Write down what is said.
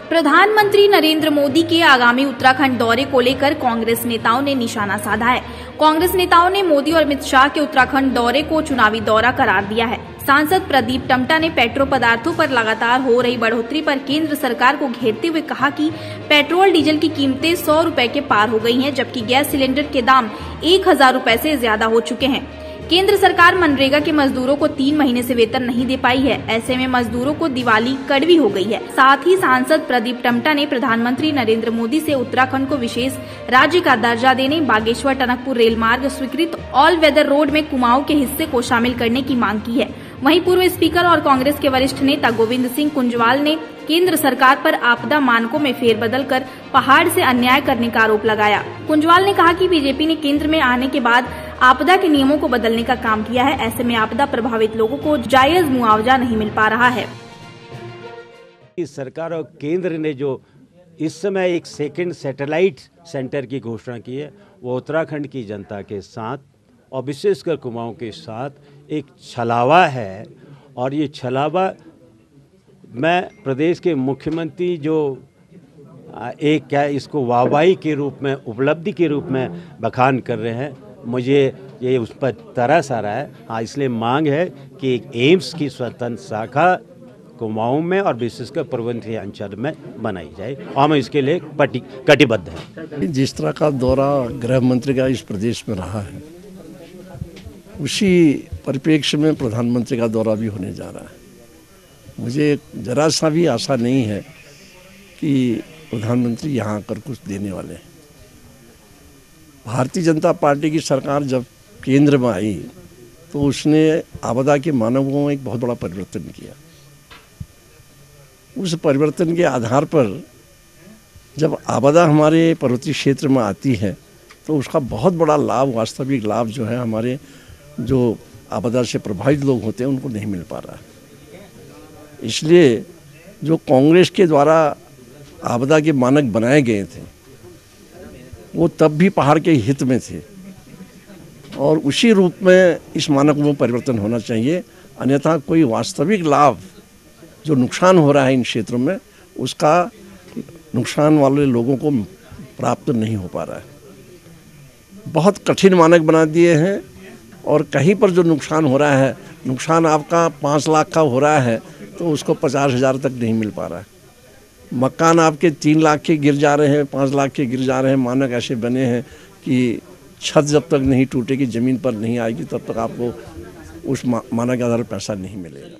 प्रधानमंत्री नरेंद्र मोदी के आगामी उत्तराखंड दौरे को लेकर कांग्रेस नेताओं ने निशाना साधा है। कांग्रेस नेताओं ने मोदी और अमित शाह के उत्तराखंड दौरे को चुनावी दौरा करार दिया है। सांसद प्रदीप टम्टा ने पेट्रोल पदार्थों पर लगातार हो रही बढ़ोतरी पर केंद्र सरकार को घेरते हुए कहा कि पेट्रोल डीजल की कीमतें 100 रुपए के पार हो गई हैं, जबकि गैस सिलेंडर के दाम 1000 रुपए से ज्यादा हो चुके हैं। केंद्र सरकार मनरेगा के मजदूरों को 3 महीने से वेतन नहीं दे पाई है। ऐसे में मजदूरों को दिवाली कड़वी हो गई है। साथ ही सांसद प्रदीप टम्टा ने प्रधानमंत्री नरेंद्र मोदी से उत्तराखंड को विशेष राज्य का दर्जा देने, बागेश्वर टनकपुर रेल मार्ग स्वीकृत ऑल वेदर रोड में कुमाऊं के हिस्से को शामिल करने की मांग की है। वहीं पूर्व स्पीकर और कांग्रेस के वरिष्ठ नेता गोविंद सिंह कुंजवाल ने केंद्र सरकार पर आपदा मानकों में फेरबदल कर पहाड़ से अन्याय करने का आरोप लगाया। कुंजवाल ने कहा कि बीजेपी ने केंद्र में आने के बाद आपदा के नियमों को बदलने का काम किया है। ऐसे में आपदा प्रभावित लोगों को जायज मुआवजा नहीं मिल पा रहा है। सरकार और केंद्र ने जो इस समय एक सेकंड सैटेलाइट सेंटर की घोषणा की है, वो उत्तराखंड की जनता के साथ और विशेषकर कुमाऊं के साथ एक छलावा है। और ये छलावा मैं प्रदेश के मुख्यमंत्री जो एक क्या इसको वाहवाही के रूप में, उपलब्धि के रूप में बखान कर रहे हैं, मुझे ये उस पर तरस आ रहा है। हाँ, इसलिए मांग है कि एक एम्स की स्वतंत्र शाखा कुमाऊं में और विशेषकर पूर्वोत्तर अंचल में बनाई जाए और हम इसके लिए कटिबद्ध हैं। जिस तरह का दौरा गृह मंत्री का इस प्रदेश में रहा है, उसी परिप्रेक्ष्य में प्रधानमंत्री का दौरा भी होने जा रहा है। मुझे जरा सा भी आशा नहीं है कि प्रधानमंत्री यहाँ आकर कुछ देने वाले हैं। भारतीय जनता पार्टी की सरकार जब केंद्र में आई तो उसने आपदा के मानकों में एक बहुत बड़ा परिवर्तन किया। उस परिवर्तन के आधार पर जब आपदा हमारे पर्वतीय क्षेत्र में आती है तो उसका बहुत बड़ा लाभ, वास्तविक लाभ जो है हमारे जो आपदा से प्रभावित लोग होते हैं उनको नहीं मिल पा रहा है। इसलिए जो कांग्रेस के द्वारा आपदा के मानक बनाए गए थे वो तब भी पहाड़ के हित में थे और उसी रूप में इस मानक में परिवर्तन होना चाहिए। अन्यथा कोई वास्तविक लाभ जो नुकसान हो रहा है इन क्षेत्रों में, उसका नुकसान वाले लोगों को प्राप्त नहीं हो पा रहा है। बहुत कठिन मानक बना दिए हैं और कहीं पर जो नुकसान हो रहा है, नुकसान आपका 5 लाख का हो रहा है तो उसको 50,000 तक नहीं मिल पा रहा है। मकान आपके 3 लाख के गिर जा रहे हैं, 5 लाख के गिर जा रहे हैं। मानक ऐसे बने हैं कि छत जब तक नहीं टूटेगी, ज़मीन पर नहीं आएगी, तब तक आपको उस मानक के आधार पर पैसा नहीं मिलेगा।